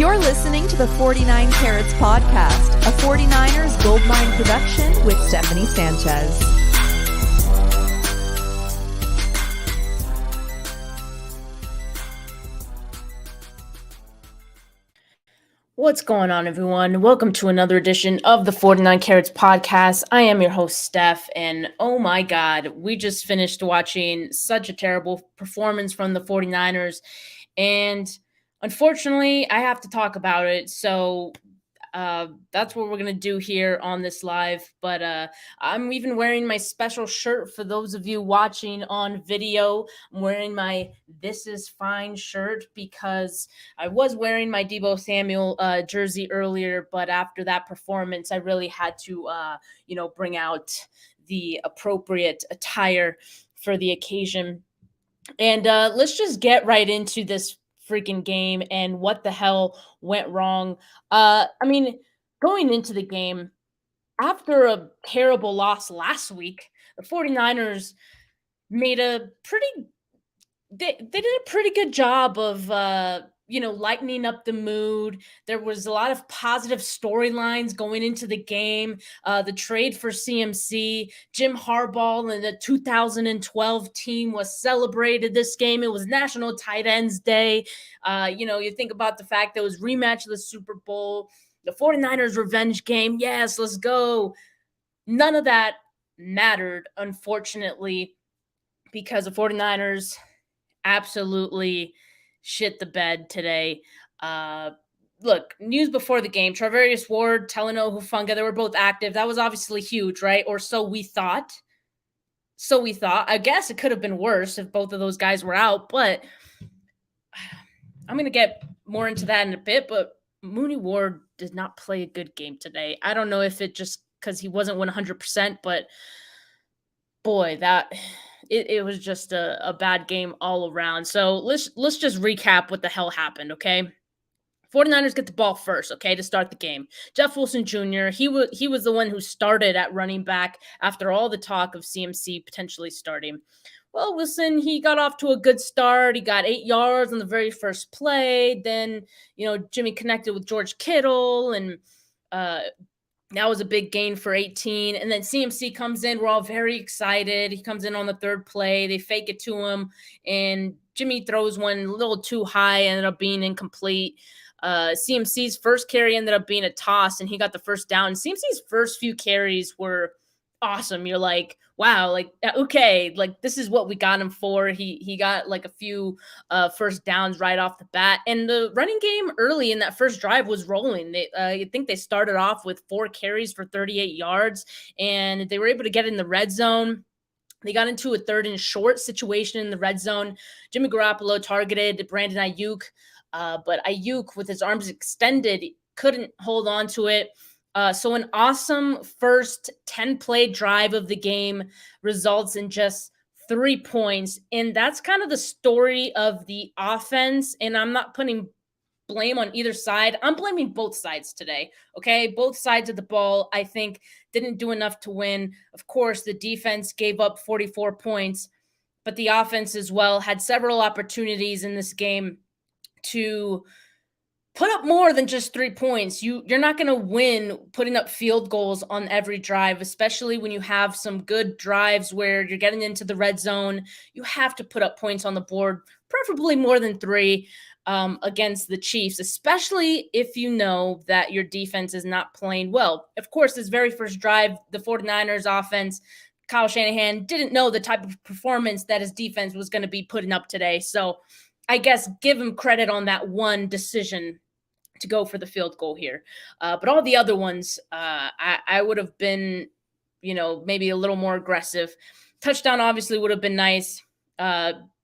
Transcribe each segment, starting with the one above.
You're listening to the 49 Carats Podcast, a 49ers Goldmine production with Stephanie Sanchez. What's going on, everyone? Welcome to another edition of the 49 Carats Podcast. I am your host, Steph, and oh my God, we just finished watching such a terrible performance from the 49ers, and unfortunately, I have to talk about it, so that's what we're going to do here on this live. But I'm even wearing my special shirt for those of you watching on video. I'm wearing my This Is Fine shirt because I was wearing my Deebo Samuel jersey earlier, but after that performance, I really had to, bring out the appropriate attire for the occasion. And let's just get right into this freaking game and what the hell went wrong. Going into the game, after a terrible loss last week, the 49ers made they did a pretty good job of lightening up the mood. There was a lot of positive storylines going into the game. The trade for CMC, Jim Harbaugh and the 2012 team was celebrated this game. It was National Tight Ends Day. You think about the fact that it was rematch of the Super Bowl, the 49ers revenge game. Yes, let's go. None of that mattered, unfortunately, because the 49ers absolutely shit the bed today. Look, news before the game, Charvarius Ward, Talanoa Hufanga, they were both active. That was obviously huge, right? Or so we thought. I guess it could have been worse if both of those guys were out, but I'm going to get more into that in a bit, but Mooney Ward did not play a good game today. I don't know if it just because he wasn't 100%, but boy, it was just a bad game all around. So let's just recap what the hell happened, okay? 49ers get the ball first, okay, to start the game. Jeff Wilson Jr., he was the one who started at running back after all the talk of CMC potentially starting. Well, Wilson, he got off to a good start. He got 8 yards on the very first play. Then, Jimmy connected with George Kittle, and that was a big gain for 18. And then CMC comes in. We're all very excited. He comes in on the third play. They fake it to him, and Jimmy throws one a little too high, ended up being incomplete. CMC's first carry ended up being a toss, and he got the first down. CMC's first few carries were awesome. You're like, wow, like, okay, like this is what we got him for. He got like a few first downs right off the bat, and the running game early in that first drive was rolling. I think they started off with 4 carries for 38 yards, and they were able to get in the red zone. They got into a 3rd and short situation in the red zone. Jimmy Garoppolo targeted Brandon Ayuk, but Ayuk, with his arms extended, couldn't hold on to it. So an awesome first 10-play drive of the game results in just 3 points. And that's kind of the story of the offense. And I'm not putting blame on either side. I'm blaming both sides today, okay? Both sides of the ball, I think, didn't do enough to win. Of course, the defense gave up 44 points, but the offense as well had several opportunities in this game to put up more than just 3 points. You're not going to win putting up field goals on every drive, especially when you have some good drives where you're getting into the red zone. You have to put up points on the board, preferably more than 3 against the Chiefs, especially if you know that your defense is not playing well. Of course, this very first drive, the 49ers offense, Kyle Shanahan didn't know the type of performance that his defense was going to be putting up today. So I guess give him credit on that one decision to go for the field goal here. But all the other ones, I would have been, maybe a little more aggressive. Touchdown obviously would have been nice.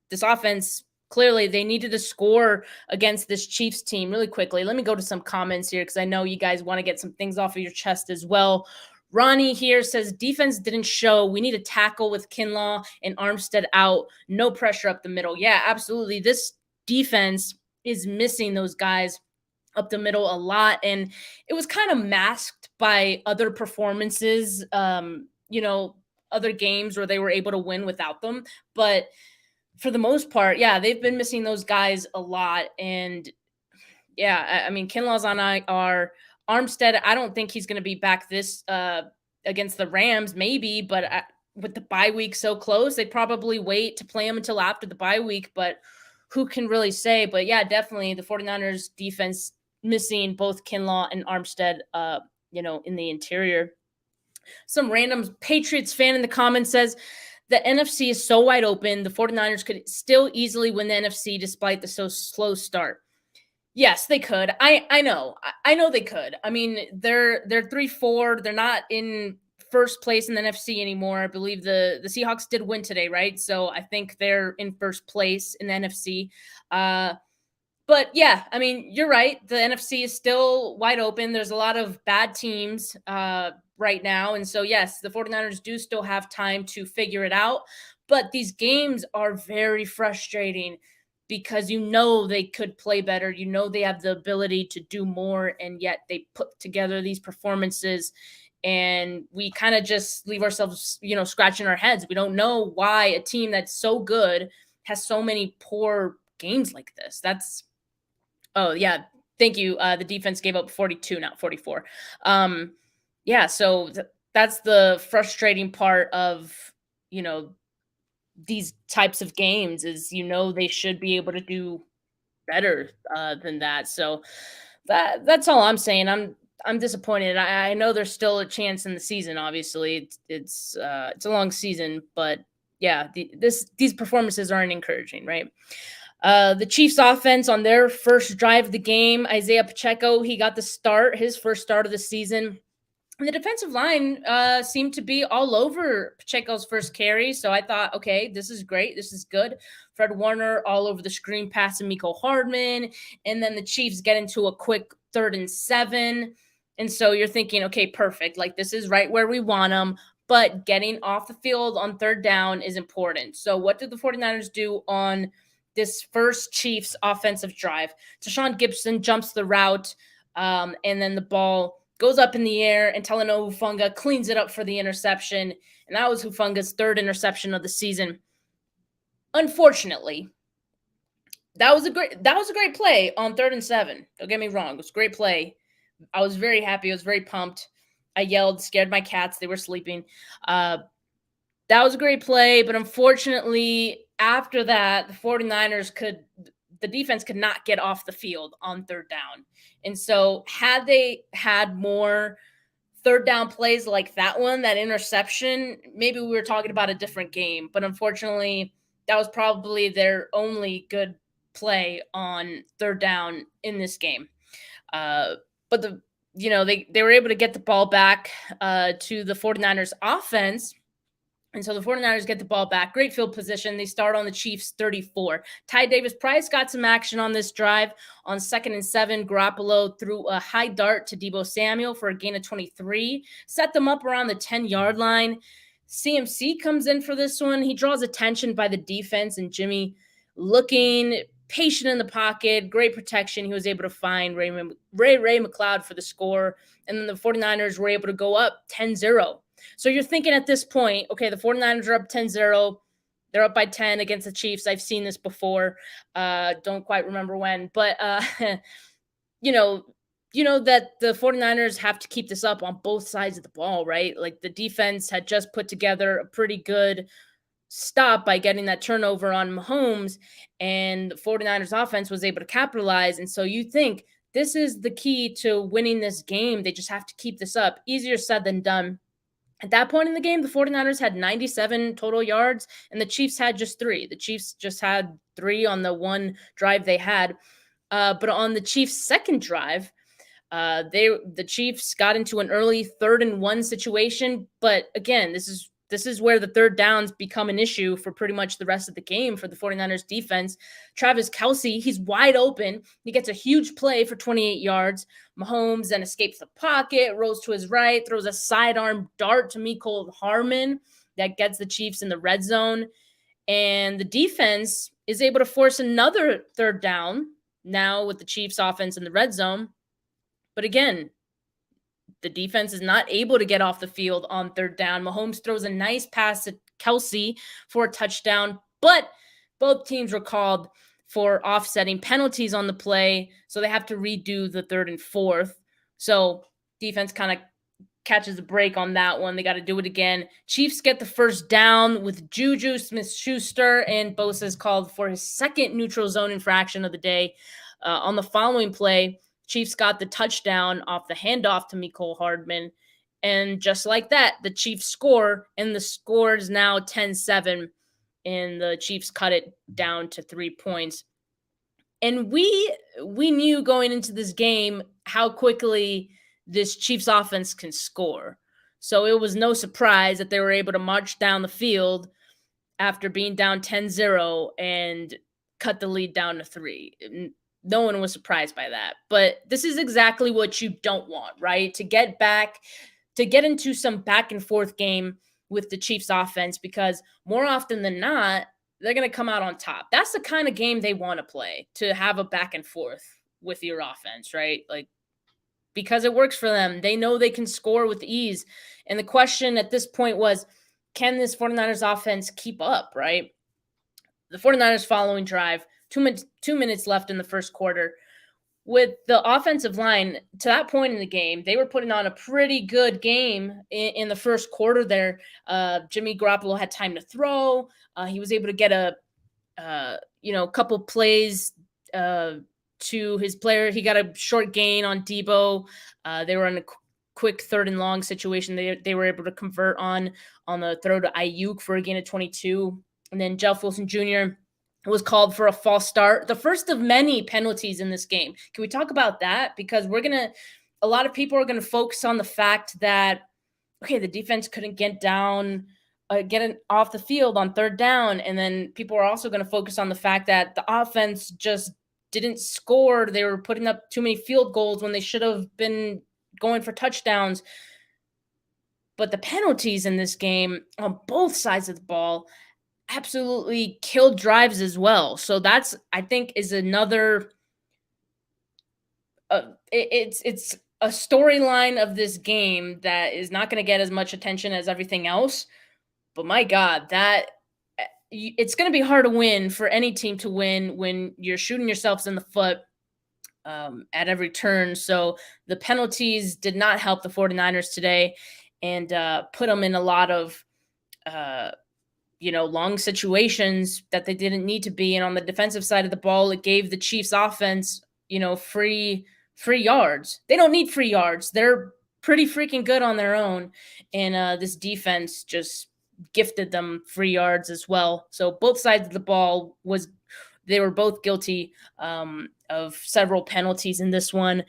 This offense, clearly they needed to score against this Chiefs team really quickly. Let me go to some comments here because I know you guys want to get some things off of your chest as well. Ronnie here says, defense didn't show. We need a tackle with Kinlaw and Armstead out. No pressure up the middle. Yeah, absolutely. This defense is missing those guys up the middle a lot, and it was kind of masked by other performances, other games where they were able to win without them. But for the most part, yeah, they've been missing those guys a lot, and Yeah, I mean, Kinlaw's on IR. Armstead, I don't think he's going to be back this against the Rams, maybe, but with the bye week so close, they probably wait to play him until after the bye week, but who can really say? But yeah, definitely the 49ers defense missing both Kinlaw and Armstead, in the interior. Some random Patriots fan in the comments says the NFC is so wide open, the 49ers could still easily win the NFC despite the so slow start. Yes, they could. I know. I know they could. I mean, they're 3-4. They're not in first place in the NFC anymore. I believe the Seahawks did win today, right? So I think they're in first place in the NFC. But yeah, I mean, you're right. The NFC is still wide open. There's a lot of bad teams right now. And so, yes, the 49ers do still have time to figure it out. But these games are very frustrating because they could play better. They have the ability to do more. And yet they put together these performances. And we kind of just leave ourselves, scratching our heads. We don't know why a team that's so good has so many poor games like this. Oh, yeah. Thank you. The defense gave up 42, not 44. Yeah, so that's the frustrating part of, these types of games is, they should be able to do better than that. So that's all I'm saying. I'm disappointed. I know there's still a chance in the season. Obviously, it's a long season, but yeah, these performances aren't encouraging, right? The Chiefs offense on their first drive of the game, Isaiah Pacheco, he got his first start of the season. And the defensive line seemed to be all over Pacheco's first carry. So I thought, okay, this is great. This is good. Fred Warner all over the screen pass to Mecole Hardman. And then the Chiefs get into a quick 3rd and 7. And so you're thinking, okay, perfect. Like this is right where we want them. But getting off the field on 3rd down is important. So what did the 49ers do on this first Chiefs offensive drive? Tashawn Gibson jumps the route, and then the ball goes up in the air, and Talanoa Hufanga cleans it up for the interception. And that was Hufanga's 3rd interception of the season. Unfortunately, that was a great play on 3rd and 7. Don't get me wrong. It was a great play. I was very happy. I was very pumped. I yelled, scared my cats. They were sleeping. That was a great play, but unfortunately, after that, the defense could not get off the field on 3rd down. And so had they had more 3rd down plays like that one, that interception, maybe we were talking about a different game. But unfortunately, that was probably their only good play on 3rd down in this game. But they were able to get the ball back to the 49ers offense. And so the 49ers get the ball back. Great field position. They start on the Chiefs 34. Ty Davis-Price got some action on this drive. On 2nd and 7, Garoppolo threw a high dart to Deebo Samuel for a gain of 23. Set them up around the 10-yard line. CMC comes in for this one. He draws attention by the defense, and Jimmy looking patient in the pocket. Great protection. He was able to find Ray McLeod for the score. And then the 49ers were able to go up 10-0. So you're thinking at this point, okay, the 49ers are up 10-0. They're up by 10 against the Chiefs. I've seen this before. Don't quite remember when. But, you know that the 49ers have to keep this up on both sides of the ball, right? Like the defense had just put together a pretty good stop by getting that turnover on Mahomes, and the 49ers offense was able to capitalize. And so you think this is the key to winning this game. They just have to keep this up. Easier said than done. At that point in the game, the 49ers had 97 total yards, and the Chiefs had just 3. The Chiefs just had 3 on the one drive they had. But on the Chiefs' second drive, the Chiefs got into an early 3rd and 1 situation. But again, this is where the 3rd downs become an issue for pretty much the rest of the game for the 49ers defense. Travis Kelce, he's wide open. He gets a huge play for 28 yards. Mahomes then escapes the pocket, rolls to his right, throws a sidearm dart to Mecole Hardman that gets the Chiefs in the red zone. And the defense is able to force another 3rd down now with the Chiefs offense in the red zone. But again, the defense is not able to get off the field on 3rd down. Mahomes throws a nice pass to Kelce for a touchdown, but both teams were called for offsetting penalties on the play. So they have to redo the third and fourth. So defense kind of catches a break on that one. They got to do it again. Chiefs get the first down with Juju Smith-Schuster, and Bosa is called for his second neutral zone infraction of the day. On the following play, Chiefs got the touchdown off the handoff to Mecole Hardman. And just like that, the Chiefs score, and the score is now 10-7, and the Chiefs cut it down to 3 points. And we knew going into this game how quickly this Chiefs offense can score. So it was no surprise that they were able to march down the field after being down 10-0 and cut the lead down to 3. No one was surprised by that. But this is exactly what you don't want, right? To get into some back and forth game with the Chiefs offense, because more often than not, they're going to come out on top. That's the kind of game they want to play, to have a back and forth with your offense, right? Like, because it works for them. They know they can score with ease. And the question at this point was, can this 49ers offense keep up, right? The 49ers following drive, 2 minutes left in the first quarter. With the offensive line, to that point in the game, they were putting on a pretty good game in the first quarter there. Jimmy Garoppolo had time to throw. He was able to get a couple plays to his player. He got a short gain on Debo. They were in a quick third and long situation. They were able to convert on the throw to Ayuk for a gain of 22. And then Jeff Wilson Jr. was called for a false start, the first of many penalties in this game. Can we talk about that? Because a lot of people are going to focus on the fact that, okay, the defense couldn't get it off the field on third down. And then people are also going to focus on the fact that the offense just didn't score. They were putting up too many field goals when they should have been going for touchdowns. But the penalties in this game on both sides of the ball absolutely killed drives as well. So that's, I think, is another it's a storyline of this game that is not going to get as much attention as everything else. But my God, it's going to be hard to win for any team to win when you're shooting yourselves in the foot at every turn. So the penalties did not help the 49ers today, and put them in a lot of long situations that they didn't need to be. And on the defensive side of the ball, it gave the Chiefs offense, free yards. They don't need free yards. They're pretty freaking good on their own. And this defense just gifted them free yards as well. So both sides of the ball they were both guilty of several penalties in this one.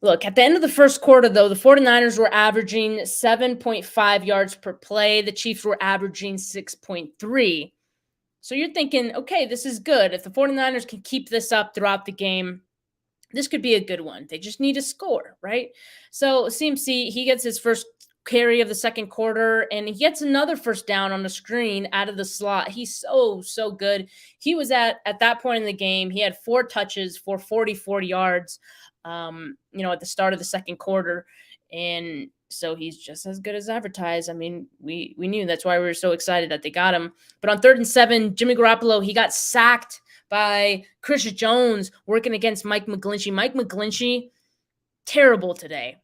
Look, at the end of the first quarter, though, the 49ers were averaging 7.5 yards per play. The Chiefs were averaging 6.3. So you're thinking, okay, this is good. If the 49ers can keep this up throughout the game, this could be a good one. They just need to score, right? So CMC, he gets his first carry of the second quarter, and he gets another first down on the screen out of the slot. He's so good. He was at that point in the game, he had 4 touches for 44 yards. At the start of the second quarter. And so he's just as good as advertised. I mean, we knew. That's why we were so excited that they got him. But on 3rd and 7, Jimmy Garoppolo, he got sacked by Chris Jones working against Mike McGlinchey. Mike McGlinchey, terrible today.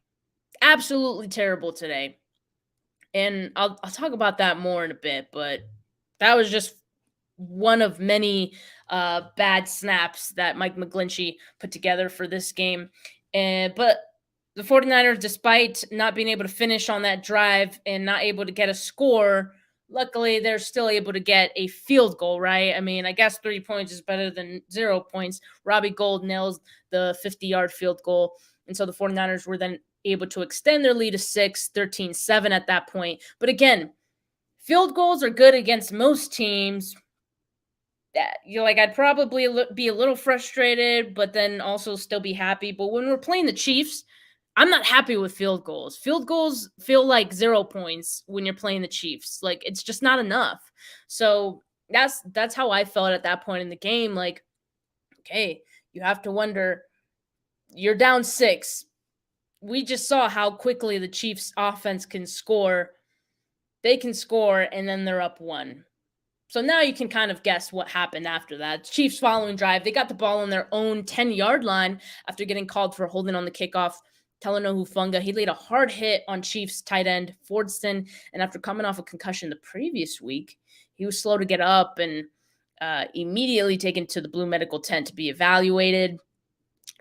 Absolutely terrible today. And I'll talk about that more in a bit, but that was just one of many bad snaps that Mike McGlinchey put together for this game. But the 49ers, despite not being able to finish on that drive and not able to get a score, luckily they're still able to get a field goal, right? I mean, I guess 3 points is better than 0 points. Robbie Gould nails the 50-yard field goal. And so the 49ers were then able to extend their lead to 6, 13-7 at that point. But again, field goals are good against most teams. I'd probably be a little frustrated, but then also still be happy. But when we're playing the Chiefs, I'm not happy with field goals. Field goals feel like 0 points when you're playing the Chiefs. Like, it's just not enough. So that's how I felt at that point in the game. Like, okay, you have to wonder, you're down 6. We just saw how quickly the Chiefs offense can score. They can score, and then they're up 1. So now you can kind of guess what happened after that. Chiefs following drive, they got the ball on their own 10-yard line after getting called for holding on the kickoff. Talanoa Hufanga, he laid a hard hit on Chiefs tight end Fordston, and after coming off a concussion the previous week, he was slow to get up and immediately taken to the Blue Medical tent to be evaluated.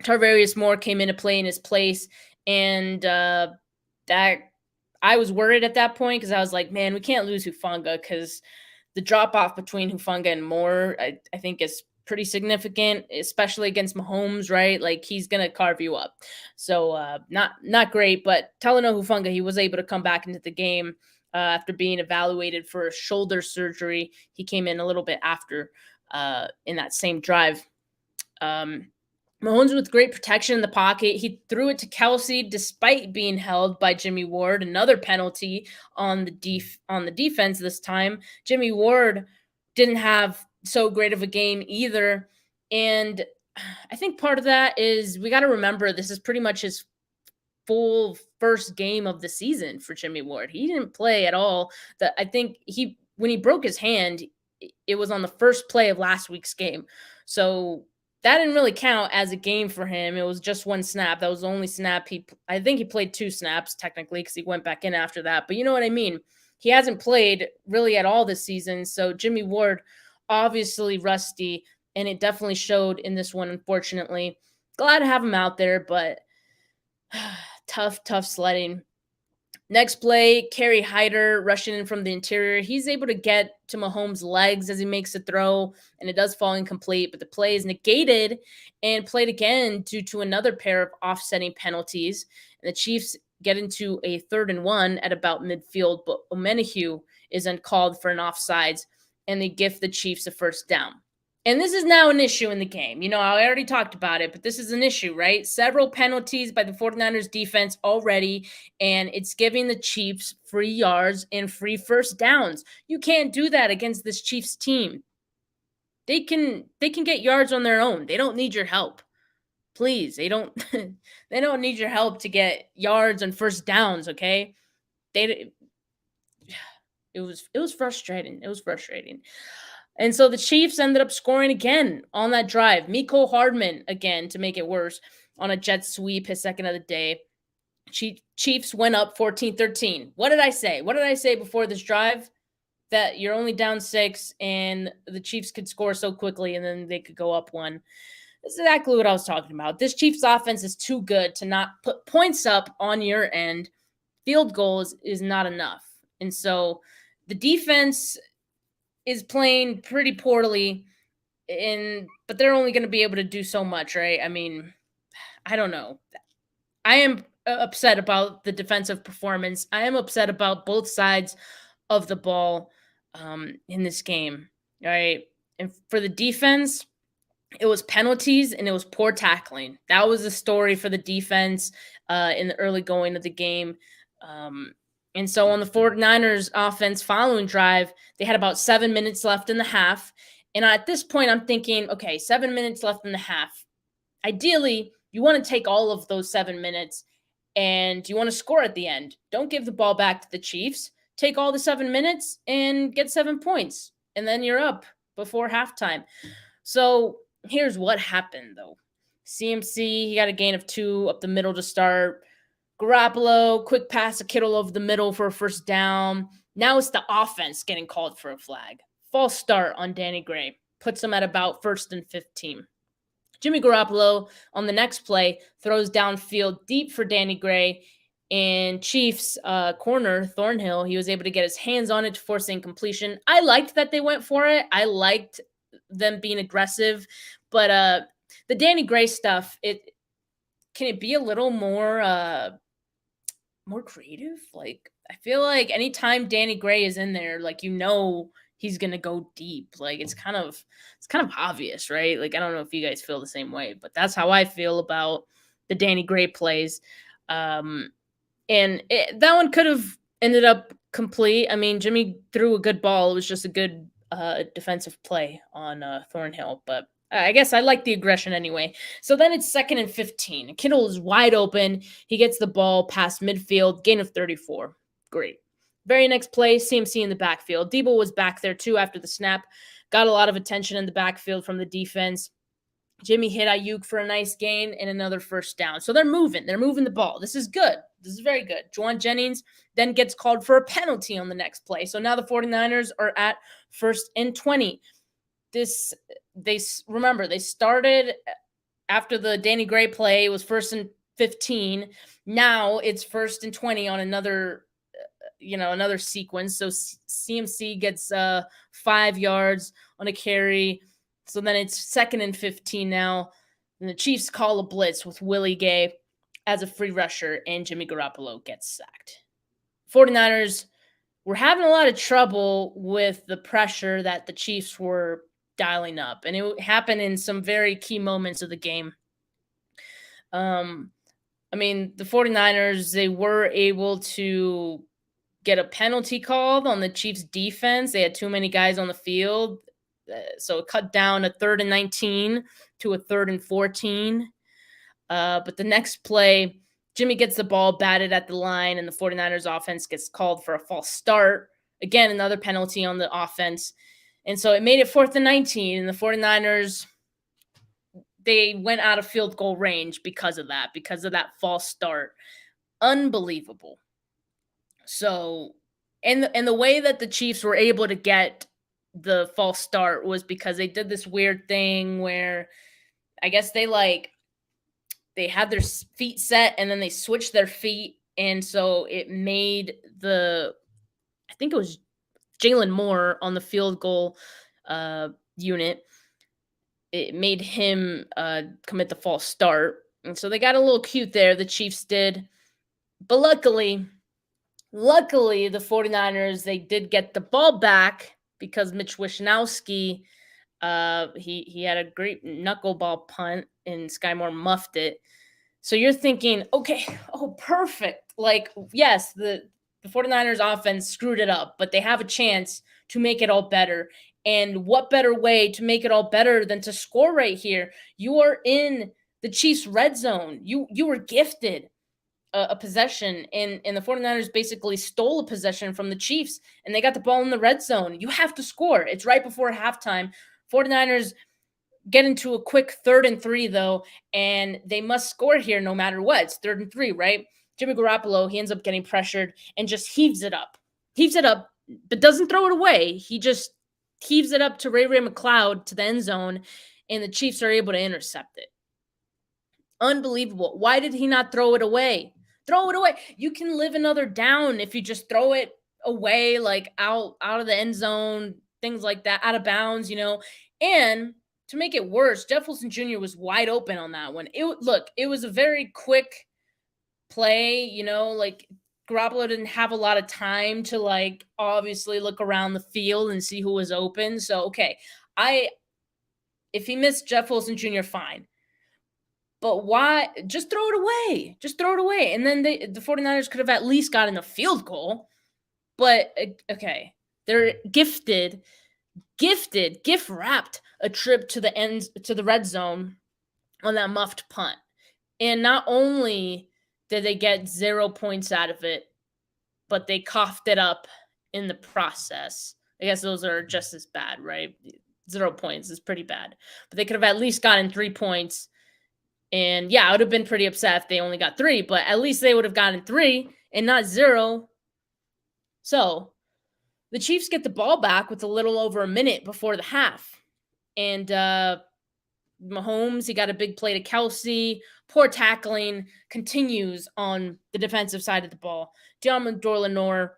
Tarvarius Moore came in to play in his place, and that I was worried at that point because I was like, man, we can't lose Hufanga because the drop off between Hufanga and Moore, I think, is pretty significant, especially against Mahomes, right? Like, he's gonna carve you up. So not great, but Talanoa Hufanga, he was able to come back into the game after being evaluated for a shoulder surgery. He came in a little bit after in that same drive. Mahomes with great protection in the pocket. He threw it to Kelsey despite being held by Jimmy Ward. Another penalty on the defense this time. Jimmy Ward didn't have so great of a game either. And I think part of that is we got to remember this is pretty much his full first game of the season for Jimmy Ward. He didn't play at all. I think when he broke his hand, it was on the first play of last week's game. So that didn't really count as a game for him. It was just one snap. That was the only snap I think he played 2 snaps technically because he went back in after that. But you know what I mean? He hasn't played really at all this season. So Jimmy Ward, obviously rusty, and it definitely showed in this one, unfortunately. Glad to have him out there, but tough sledding. Next play, Kerry Hyder rushing in from the interior. He's able to get to Mahomes' legs as he makes a throw, and it does fall incomplete, but the play is negated and played again due to another pair of offsetting penalties. And the Chiefs get into a 3rd and 1 at about midfield, but Omenihu is uncalled for an offsides, and they gift the Chiefs a first down. And this is now an issue in the game. You know, I already talked about it, but this is an issue, right? Several penalties by the 49ers defense already, and it's giving the Chiefs free yards and free first downs. You can't do that against this Chiefs team. They can get yards on their own. They don't need your help. Please, they don't they don't need your help to get yards and first downs, okay? It was frustrating. It was frustrating. And so the Chiefs ended up scoring again on that drive. Mecole Hardman, again, to make it worse, on a jet sweep, his second of the day. Chiefs went up 14-13. What did I say? What did I say before this drive? That you're only down 6 and the Chiefs could score so quickly and then they could go up 1. That's exactly what I was talking about. This Chiefs offense is too good to not put points up on your end. Field goals is not enough. And so the defense is playing pretty poorly, but they're only going to be able to do so much, right? I mean, I don't know. I am upset about the defensive performance. I am upset about both sides of the ball in this game, right? And for the defense, it was penalties and it was poor tackling. That was the story for the defense in the early going of the game. And so on the 49ers offense following drive, they had about 7 minutes left in the half. And at this point, I'm thinking, okay, 7 minutes left in the half. Ideally, you want to take all of those 7 minutes and you want to score at the end. Don't give the ball back to the Chiefs. Take all the 7 minutes and get 7 points. And then you're up before halftime. So here's what happened, though. CMC, he got a gain of 2 up the middle to start. Garoppolo, quick pass to Kittle over the middle for a first down. Now it's the offense getting called for a flag. False start on Danny Gray. Puts him at about 1st and 15. Jimmy Garoppolo on the next play throws downfield deep for Danny Gray. And Chiefs corner, Thornhill, he was able to get his hands on it to force incompletion. I liked that they went for it. I liked them being aggressive. But the Danny Gray stuff, can it be a little more creative? Like, I feel like anytime Danny Gray is in there, like, he's gonna go deep. Like, it's kind of obvious, right? Like, I don't know if you guys feel the same way, but that's how I feel about the Danny Gray plays. And that one could have ended up complete. I mean, Jimmy threw a good ball. It was just a good defensive play on Thornhill, but I guess I like the aggression anyway. So then it's 2nd and 15. Kittle is wide open. He gets the ball past midfield, gain of 34. Great. Very next play, CMC in the backfield. Debo was back there too after the snap. Got a lot of attention in the backfield from the defense. Jimmy hit Ayuk for a nice gain and another first down. So they're moving. They're moving the ball. This is good. This is very good. Juwan Jennings then gets called for a penalty on the next play. So now the 49ers are at 1st and 20. They started after the Danny Gray play. It was 1st and 15. Now it's 1st and 20 on another sequence. So CMC gets 5 yards on a carry. So then it's 2nd and 15 now. And the Chiefs call a blitz with Willie Gay as a free rusher, and Jimmy Garoppolo gets sacked. 49ers were having a lot of trouble with the pressure that the Chiefs were dialing up, and it happened in some very key moments of the game. The 49ers, they were able to get a penalty called on the Chiefs defense. They had too many guys on the field. So it cut down a 3rd and 19 to a 3rd and 14. But the next play, Jimmy gets the ball batted at the line, and the 49ers offense gets called for a false start. Again, another penalty on the offense. And so it made it 4th and 19, and the 49ers, they went out of field goal range because of that false start. Unbelievable. So, and the way that the Chiefs were able to get the false start was because they did this weird thing where I guess they had their feet set and then they switched their feet. And so it made I think it was Jalen Moore on the field goal unit. It made him commit the false start. And so they got a little cute there. The Chiefs did. But luckily, the 49ers, they did get the ball back because Mitch Wishnowsky, he had a great knuckleball punt and Sky Moore muffed it. So you're thinking, okay, perfect. Yes, the 49ers offense screwed it up, but they have a chance to make it all better. And what better way to make it all better than to score right here? You are in the Chiefs' red zone. You were gifted a possession, and the 49ers basically stole a possession from the Chiefs, and they got the ball in the red zone. You have to score. It's right before halftime. 49ers get into a quick 3rd and 3, though, and they must score here no matter what. It's 3rd and 3, right? Jimmy Garoppolo, he ends up getting pressured and just heaves it up, but doesn't throw it away. He just heaves it up to Ray McCloud to the end zone, and the Chiefs are able to intercept it. Unbelievable. Why did he not throw it away? Throw it away. You can live another down if you just throw it away, out of the end zone, things like that, out of bounds, And to make it worse, Jeff Wilson Jr. was wide open on that one. It was a very quick play, Garoppolo didn't have a lot of time to obviously look around the field and see who was open. So, okay, if he missed Jeff Wilson Jr., fine. But why? Just throw it away. And then the 49ers could have at least gotten a field goal. But, okay, they're gift wrapped a trip to the red zone on that muffed punt. And not only did they get 0 points out of it, but they coughed it up in the process. I guess those are just as bad, right? 0 points is pretty bad. But they could have at least gotten 3 points. And yeah, I would have been pretty upset if they only got 3, but at least they would have gotten 3 and not 0. So the Chiefs get the ball back with a little over a minute before the half. And Mahomes, he got a big play to Kelsey. Poor tackling continues on the defensive side of the ball. Deommodore Lenoir,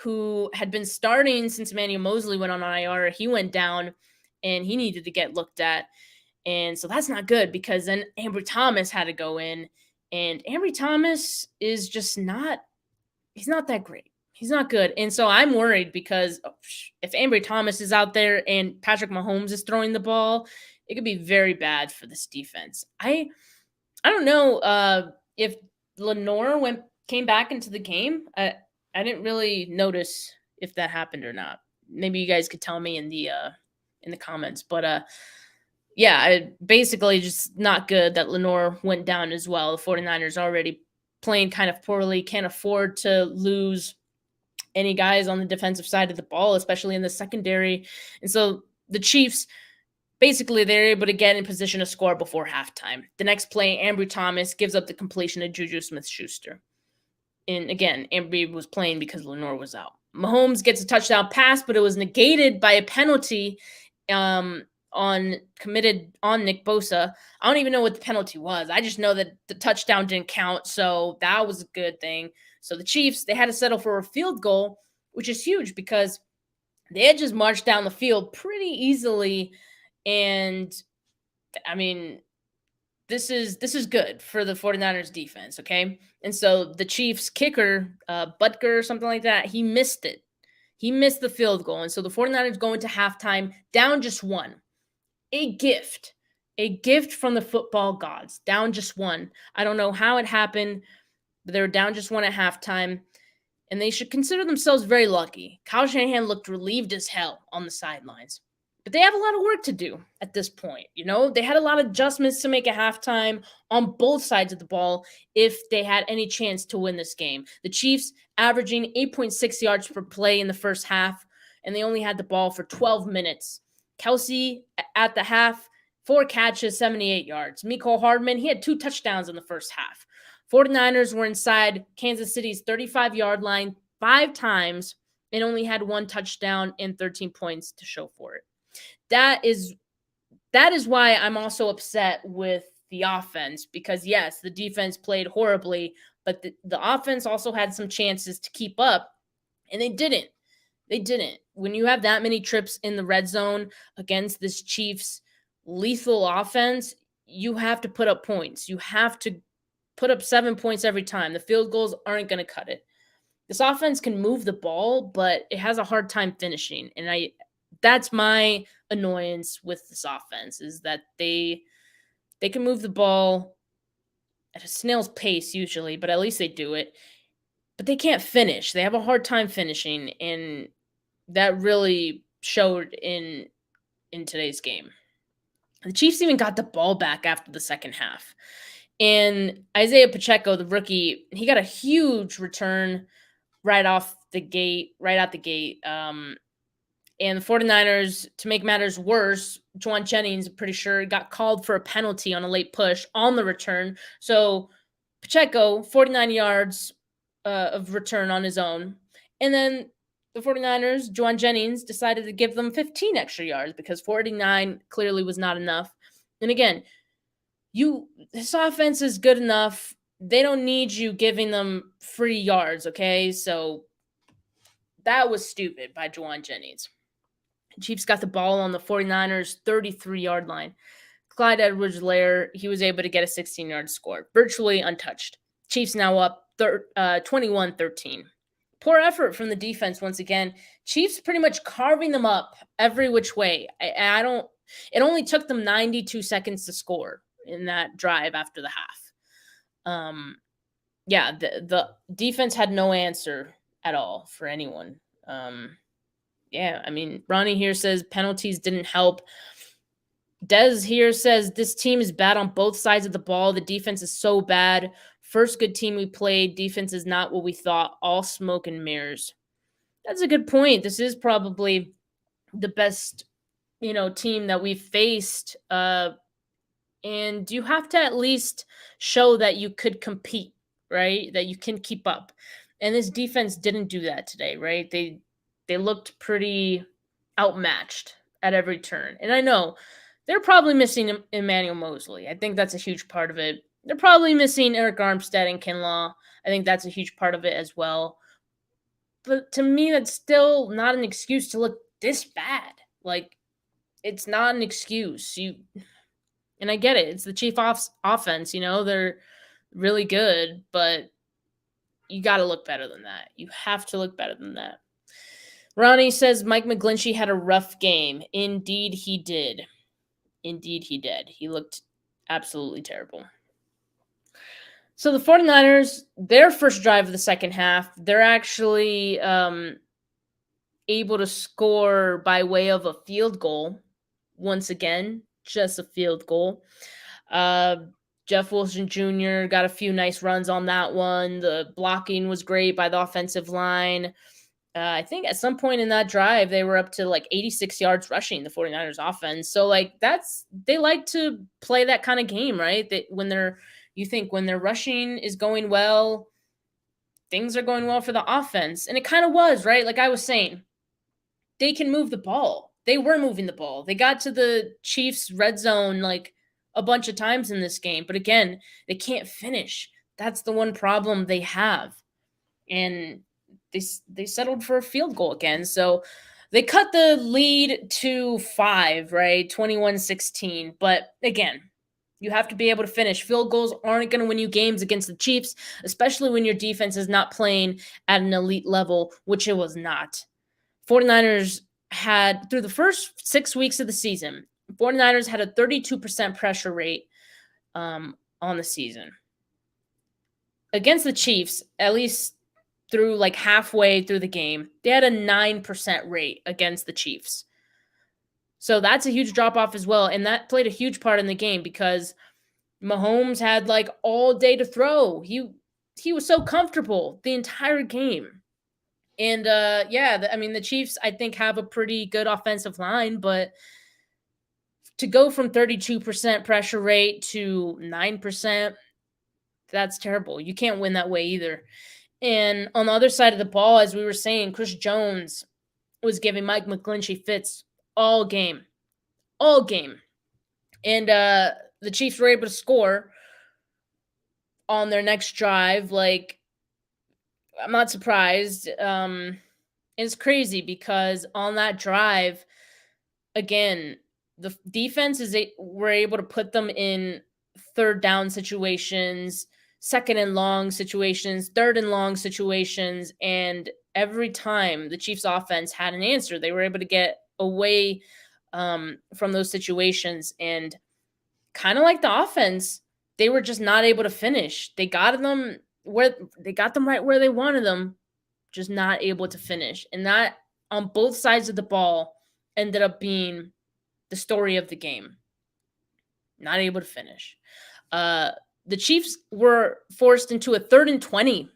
who had been starting since Emmanuel Mosley went on IR, he went down and he needed to get looked at. And so that's not good because then Ambry Thomas had to go in. And Ambry Thomas is just he's not that great. He's not good. And so I'm worried because if Ambry Thomas is out there and Patrick Mahomes is throwing the ball, it could be very bad for this defense. I don't know if Lenoir came back into the game. I didn't really notice if that happened or not. Maybe you guys could tell me in the comments. But yeah, basically just not good that Lenoir went down as well. The 49ers already playing kind of poorly, can't afford to lose any guys on the defensive side of the ball, especially in the secondary. And so the Chiefs, basically, they're able to get in position to score before halftime. The next play, Ambry Thomas gives up the completion to Juju Smith-Schuster. And again, Ambry was playing because Lenore was out. Mahomes gets a touchdown pass, but it was negated by a penalty committed on Nick Bosa. I don't even know what the penalty was. I just know that the touchdown didn't count, so that was a good thing. So the Chiefs, they had to settle for a field goal, which is huge because they had just marched down the field pretty easily. And I mean, this is good for the 49ers defense, okay? And so the Chiefs kicker, Butker or something like that, he missed it. He missed the field goal. And so the 49ers go into halftime down just one. A gift from the football gods, down just one. I don't know how it happened, but they were down just one at halftime, and they should consider themselves very lucky. Kyle Shanahan looked relieved as hell on the sidelines. But they have a lot of work to do at this point. You know, they had a lot of adjustments to make at halftime on both sides of the ball if they had any chance to win this game. The Chiefs averaging 8.6 yards per play in the first half, and they only had the ball for 12 minutes. Kelsey at the half, 4 catches, 78 yards. Mecole Hardman, he had 2 touchdowns in the first half. 49ers were inside Kansas City's 35-yard line 5 times and only had 1 touchdown and 13 points to show for it. That is why I'm also upset with the offense because, yes, the defense played horribly, but the offense also had some chances to keep up, and they didn't. They didn't. When you have that many trips in the red zone against this Chiefs lethal offense, you have to put up points. You have to put up 7 points every time. The field goals aren't going to cut it. This offense can move the ball, but it has a hard time finishing, and that's my annoyance with this offense is that they can move the ball at a snail's pace usually, but at least they do it. But they can't finish. They have a hard time finishing, and that really showed in today's game. The Chiefs even got the ball back after the second half. And Isaiah Pacheco, the rookie, he got a huge return right out the gate. And the 49ers, to make matters worse, Juwan Jennings, I'm pretty sure, got called for a penalty on a late push on the return. So Pacheco, 49 yards of return on his own. And then the 49ers, Juwan Jennings, decided to give them 15 extra yards because 49 clearly was not enough. And again, this offense is good enough. They don't need you giving them free yards, okay? So that was stupid by Juwan Jennings. Chiefs got the ball on the 49ers' 33-yard line. Clyde Edwards-Helaire, he was able to get a 16-yard score, virtually untouched. Chiefs now up 21-13. Poor effort from the defense once again. Chiefs pretty much carving them up every which way. It only took them 92 seconds to score in that drive after the half. The defense had no answer at all for anyone. Ronnie here says penalties didn't help. Dez here says this team is bad on both sides of the ball. The defense is so bad. First good team we played. Defense is not what we thought. All smoke and mirrors. That's a good point. This is probably the best, team that we've faced. And you have to at least show that you could compete, right? That you can keep up. And this defense didn't do that today, right? They looked pretty outmatched at every turn. And I know they're probably missing Emmanuel Mosley. I think that's a huge part of it. They're probably missing Eric Armstead and Kinlaw. I think that's a huge part of it as well. But to me, that's still not an excuse to look this bad. Like, it's not an excuse. And I get it. It's the Chief offense. They're really good, but you got to look better than that. You have to look better than that. Ronnie says Mike McGlinchey had a rough game. Indeed, he did. He looked absolutely terrible. So the 49ers, their first drive of the second half, they're actually able to score by way of a field goal. Once again, just a field goal. Jeff Wilson Jr. got a few nice runs on that one. The blocking was great by the offensive line. I think at some point in that drive, they were up to like 86 yards rushing, the 49ers offense. So like they like to play that kind of game, right? That when their rushing is going well, things are going well for the offense. And it kind of was, right? Like I was saying, they can move the ball. They were moving the ball. They got to the Chiefs red zone like a bunch of times in this game. But again, they can't finish. That's the one problem they have. And they settled for a field goal again. So they cut the lead to 5, right? 21-16. But again, you have to be able to finish. Field goals aren't going to win you games against the Chiefs, especially when your defense is not playing at an elite level, which it was not. 49ers had, through the first 6 weeks of the season, 49ers had a 32% pressure rate on the season. Against the Chiefs, at least through like halfway through the game, they had a 9% rate against the Chiefs. So that's a huge drop off as well. And that played a huge part in the game because Mahomes had like all day to throw. He was so comfortable the entire game. And the Chiefs, I think, have a pretty good offensive line, but to go from 32% pressure rate to 9%, that's terrible. You can't win that way either. And on the other side of the ball, as we were saying, Chris Jones was giving Mike McGlinchey fits all game. And the Chiefs were able to score on their next drive. Like, I'm not surprised. It's crazy because on that drive, again, the defense were able to put them in third down situations, second and long situations, third and long situations, and every time the Chiefs offense had an answer, they were able to get away from those situations. And kind of like the offense, they were just not able to finish. They got them right where they wanted them, just not able to finish. And that on both sides of the ball ended up being the story of the game. Not able to finish. The Chiefs were forced into a 3rd and 20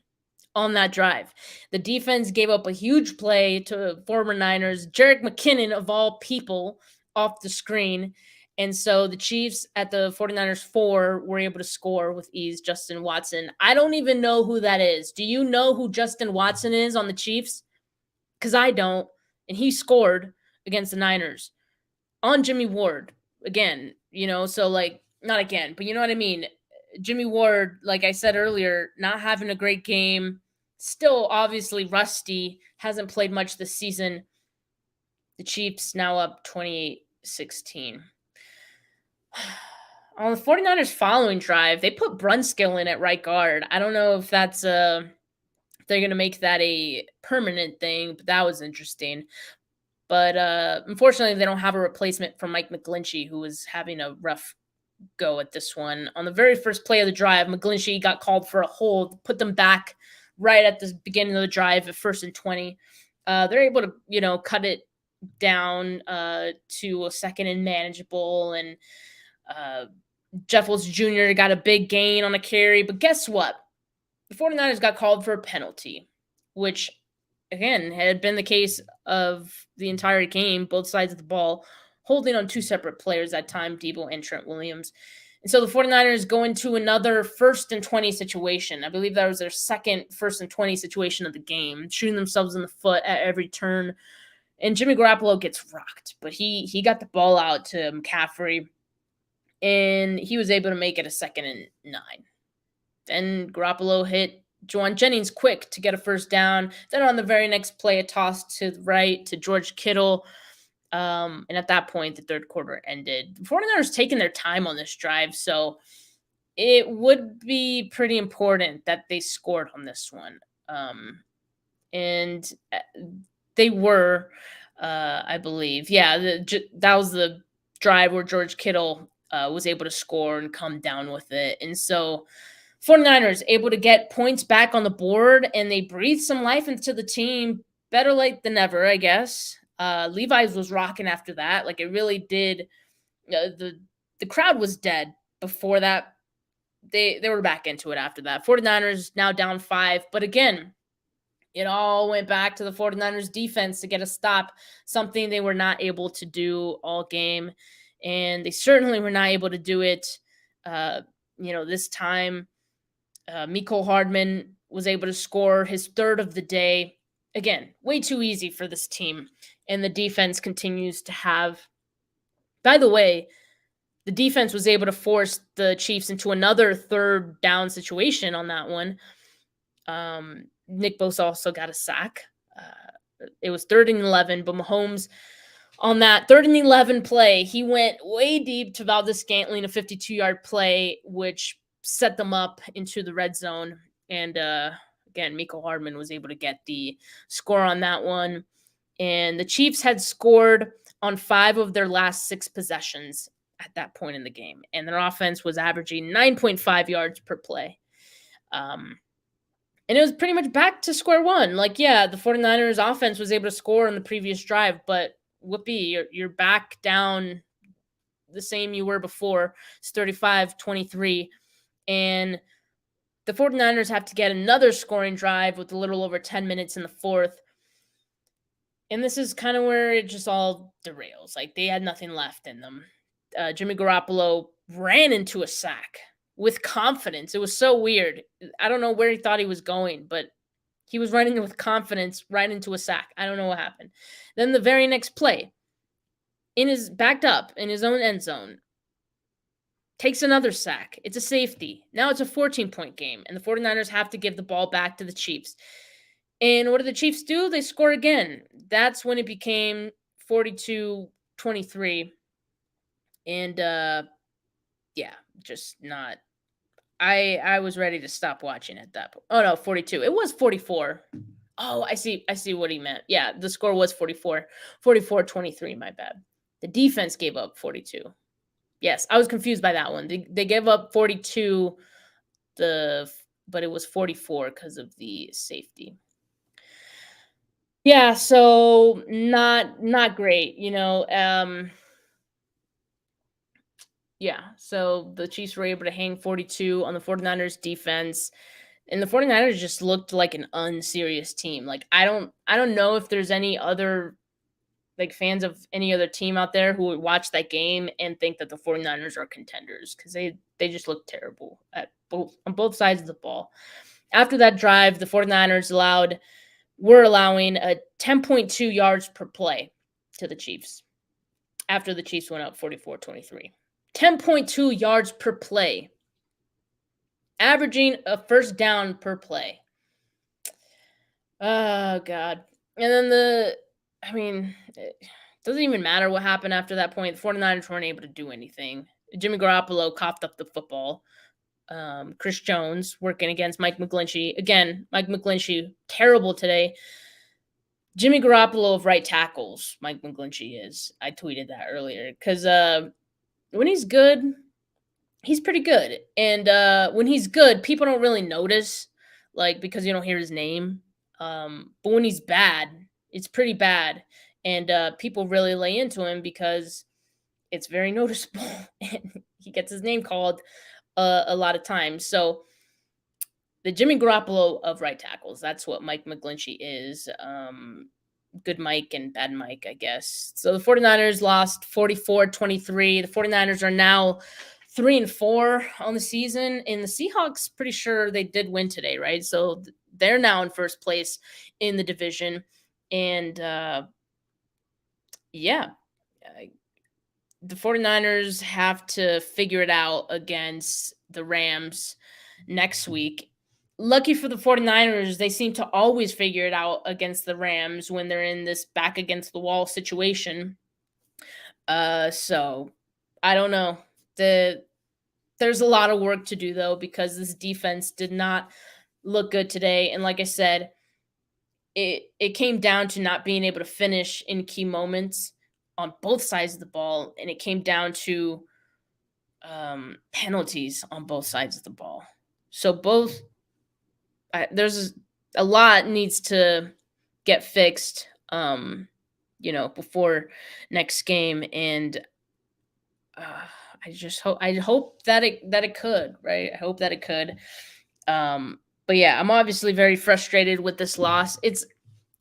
on that drive. The defense gave up a huge play to former Niners, Jerick McKinnon of all people, off the screen. And so the Chiefs at the 49ers 4 were able to score with ease. Justin Watson. I don't even know who that is. Do you know who Justin Watson is on the Chiefs? Because I don't. And he scored against the Niners on Jimmy Ward. Again, so like, not again, but you know what I mean? Jimmy Ward, like I said earlier, not having a great game. Still obviously rusty. Hasn't played much this season. The Chiefs now up 28-16. On the 49ers following drive, they put Brunskill in at right guard. I don't know if that's they're going to make that a permanent thing, but that was interesting. But unfortunately, they don't have a replacement for Mike McGlinchey, who was having a rough go at this one. On the very first play of the drive, McGlinchey got called for a hold, put them back right at the beginning of the drive at 1st and 20. They're able to, cut it down to a 2nd and manageable, and Jeff Wills Jr. got a big gain on a carry. But guess what? The 49ers got called for a penalty, which, again, had been the case of the entire game, both sides of the ball, holding on 2 separate players that time, Debo and Trent Williams. And so the 49ers go into another 1st and 20 situation. I believe that was their second 1st and 20 situation of the game, shooting themselves in the foot at every turn. And Jimmy Garoppolo gets rocked, but he got the ball out to McCaffrey, and he was able to make it a 2nd and 9. Then Garoppolo hit Juwan Jennings quick to get a 1st down. Then on the very next play, a toss to the right to George Kittle. And at that point, the 3rd quarter ended. The 49ers taking their time on this drive, so it would be pretty important that they scored on this one. And they were, I believe. Yeah, that was the drive where George Kittle was able to score and come down with it. And so 49ers able to get points back on the board, and they breathed some life into the team. Better late than never, I guess. Levi's was rocking after that. Like, it really did. The crowd was dead before that. They were back into it after that. 49ers now down 5. But again, it all went back to the 49ers defense to get a stop, something they were not able to do all game. And they certainly were not able to do it, this time. Miko Hardman was able to score his third of the day. Again, way too easy for this team. And the defense continues to have. By the way, the defense was able to force the Chiefs into another third down situation on that one. Nick Bosa also got a sack. It was 3rd and 11, but Mahomes on that 3rd and 11 play, he went way deep to Valdez-Scantling, a 52-yard play, which set them up into the red zone. And again, Miko Hardman was able to get the score on that one. And the Chiefs had scored on 5 of their last 6 possessions at that point in the game. And their offense was averaging 9.5 yards per play. And it was pretty much back to square one. Like, yeah, the 49ers offense was able to score on the previous drive, but whoopee, you're back down the same you were before. It's 35-23. And the 49ers have to get another scoring drive with a little over 10 minutes in the fourth. And this is kind of where it just all derails. Like, they had nothing left in them. Jimmy Garoppolo ran into a sack with confidence. It was so weird. I don't know where he thought he was going, but he was running with confidence right into a sack. I don't know what happened. Then the very next play, backed up in his own end zone, takes another sack. It's a safety. Now it's a 14-point game, and the 49ers have to give the ball back to the Chiefs. And what do the Chiefs do? They score again. That's when it became 42-23. And just not. I was ready to stop watching at that point. Oh no, 42. It was 44. Oh, I see what he meant. Yeah, the score was 44. 44-23, my bad. The defense gave up 42. Yes, I was confused by that one. They gave up 42, but it was 44 because of the safety. Yeah, so not great, Yeah, so the Chiefs were able to hang 42 on the 49ers defense, and the 49ers just looked like an unserious team. Like, I don't know if there's any other fans of any other team out there who would watch that game and think that the 49ers are contenders, because they just look terrible on both sides of the ball. After that drive, the 49ers were allowing a 10.2 yards per play to the Chiefs after the Chiefs went up 44-23. 10.2 yards per play, averaging a first down per play. Oh, God. And then it doesn't even matter what happened after that point. The 49ers weren't able to do anything. Jimmy Garoppolo coughed up the football. Chris Jones working against Mike McGlinchey. Again, Mike McGlinchey, terrible today. Jimmy Garoppolo of right tackles, Mike McGlinchey is. I tweeted that earlier. Because when he's good, he's pretty good. And when he's good, people don't really notice, because you don't hear his name. But when he's bad, it's pretty bad. And people really lay into him because it's very noticeable. And he gets his name called a lot of times. So the Jimmy Garoppolo of right tackles, that's what Mike McGlinchey is. Good Mike and bad Mike, I guess. So the 49ers lost 44-23. The 49ers are now 3-4 on the season. And the Seahawks, pretty sure they did win today, right? So they're now in first place in the division. And the 49ers have to figure it out against the Rams next week. Lucky for the 49ers, they seem to always figure it out against the Rams when they're in this back against the wall situation. So I don't know. There's a lot of work to do, though, because this defense did not look good today. And like I said, it came down to not being able to finish in key moments on both sides of the ball, and it came down to penalties on both sides of the ball. So there's a lot needs to get fixed, before next game, and I hope that it could, right? I hope that it could. But yeah, I'm obviously very frustrated with this loss.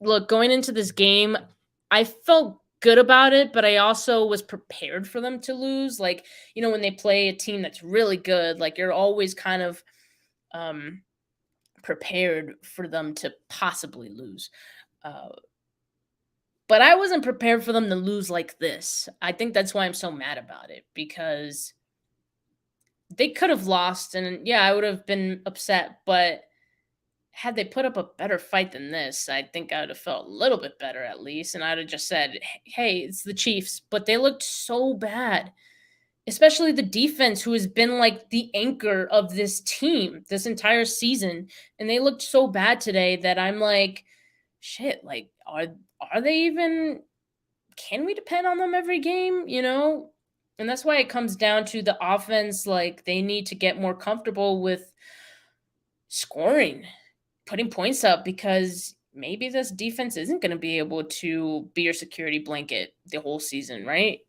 Look, going into this game, I felt good about it, but I also was prepared for them to lose. Like, when they play a team that's really good, like you're always kind of um prepared for them to possibly lose. Uh but I wasn't prepared for them to lose like this. I think that's why I'm so mad about it, because they could have lost, and yeah, I would have been upset, but had they put up a better fight than this, I think I would have felt a little bit better at least. And I'd have just said, hey, it's the Chiefs. But they looked so bad, especially the defense, who has been like the anchor of this team this entire season. And they looked so bad today that I'm like, shit, like, are they even, can we depend on them every game, And that's why it comes down to the offense. Like, they need to get more comfortable with scoring, putting points up, because maybe this defense isn't going to be able to be your security blanket the whole season, right?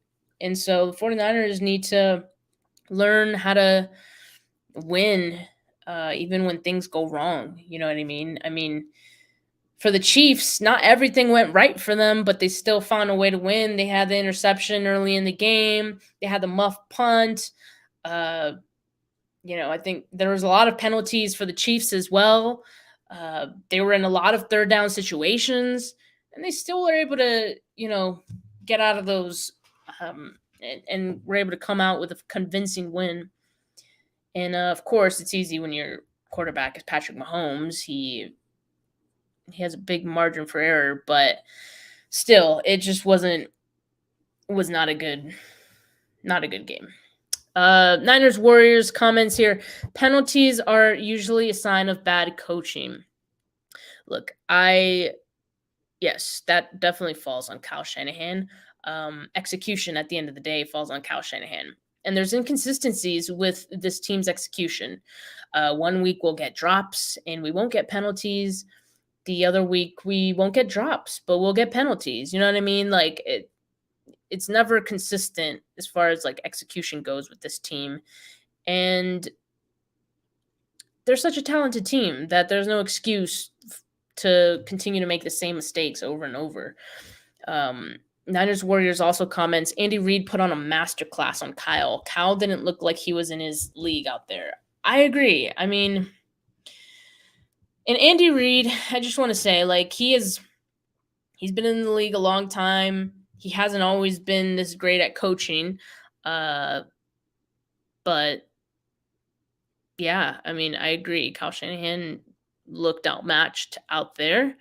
And so the 49ers need to learn how to win, even when things go wrong. You know what I mean? I mean, for the Chiefs, not everything went right for them, but they still found a way to win. They had the interception early in the game. They had the muff punt. Uh, I think there was a lot of penalties for the Chiefs as well. They were in a lot of third down situations, and they still were able to, get out of those, and were able to come out with a convincing win. And of course, it's easy when your quarterback is Patrick Mahomes. He has a big margin for error, but still, it just was not a good game. Niners Warriors comments here. Penalties are usually a sign of bad coaching. Look, yes, that definitely falls on Kyle Shanahan. Execution at the end of the day falls on Kyle Shanahan. And there's inconsistencies with this team's execution. 1 week we'll get drops and we won't get penalties. The other week we won't get drops, but we'll get penalties. You know what I mean? Like, it's never consistent as far as like execution goes with this team. And they're such a talented team that there's no excuse to continue to make the same mistakes over and over. Niners Warriors also comments, Andy Reid put on a masterclass on Kyle. Kyle didn't look like he was in his league out there. I agree. I mean, and Andy Reid, I just want to say, like, he's been in the league a long time. He hasn't always been this great at coaching. But yeah, I mean, I agree. Kyle Shanahan looked outmatched out there.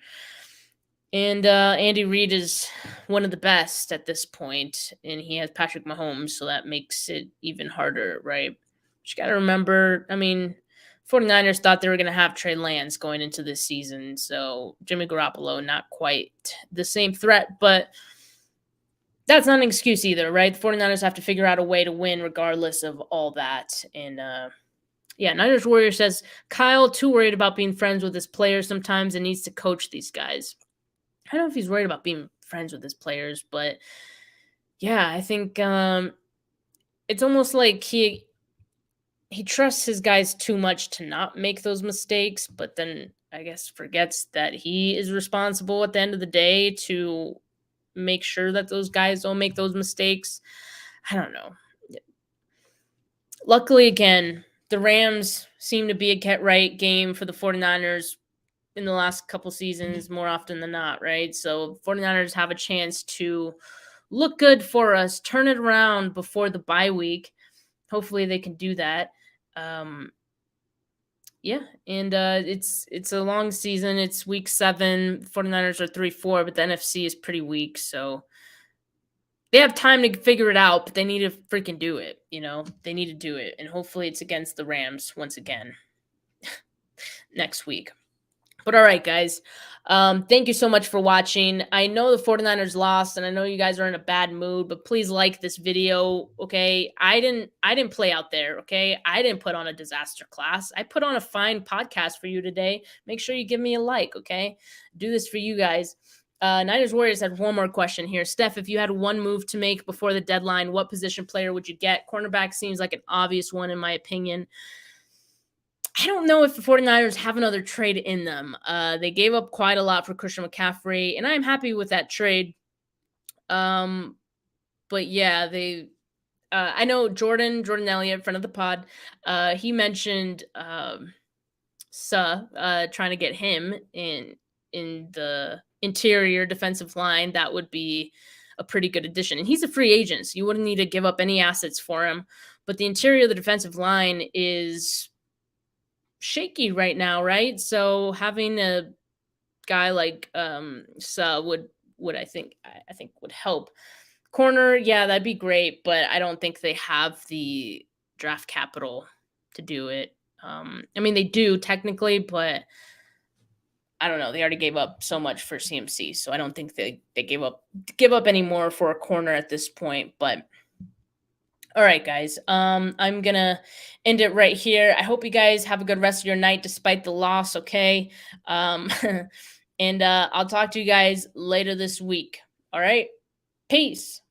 And Andy Reid is one of the best at this point, and he has Patrick Mahomes, so that makes it even harder, right? But you got to remember, I mean, 49ers thought they were going to have Trey Lance going into this season, so Jimmy Garoppolo, not quite the same threat, but that's not an excuse either, right? The 49ers have to figure out a way to win regardless of all that. And yeah, Niners Warrior says, Kyle too worried about being friends with his players sometimes and needs to coach these guys. I don't know if he's worried about being friends with his players, but yeah, I think it's almost like he trusts his guys too much to not make those mistakes, but then I guess forgets that he is responsible at the end of the day to make sure that those guys don't make those mistakes. I don't know. Luckily, again, the Rams seem to be a get-right game for the 49ers in the last couple seasons more often than not, right? So 49ers have a chance to look good for us, turn it around before the bye week. Hopefully they can do that. Yeah, and it's a long season. It's week 7. 49ers are 3-4, but the NFC is pretty weak, so they have time to figure it out, but they need to freaking do it, They need to do it, and hopefully it's against the Rams once again next week. But all right, guys, thank you so much for watching. I know the 49ers lost, and I know you guys are in a bad mood, but please like this video, okay? I didn't play out there, okay? I didn't put on a disaster class. I put on a fine podcast for you today. Make sure you give me a like, okay? Do this for you guys. Niners Warriors had one more question here. Steph, if you had one move to make before the deadline, what position player would you get? Cornerback seems like an obvious one in my opinion. I don't know if the 49ers have another trade in them. They gave up quite a lot for Christian McCaffrey, and I'm happy with that trade. But yeah, they. I know Jordan Elliott, friend of the pod. He mentioned trying to get him in the interior defensive line. That would be a pretty good addition. And he's a free agent, so you wouldn't need to give up any assets for him. But the interior of the defensive line is shaky right now, right? So having a guy like would I think would help. Corner, yeah, that'd be great, but I don't think they have the draft capital to do it. I mean, they do technically, but I don't know. They already gave up so much for CMC, so I don't think they give up any more for a corner at this point. But all right, guys. I'm gonna end it right here. I hope you guys have a good rest of your night despite the loss. Okay. And I'll talk to you guys later this week. All right. Peace.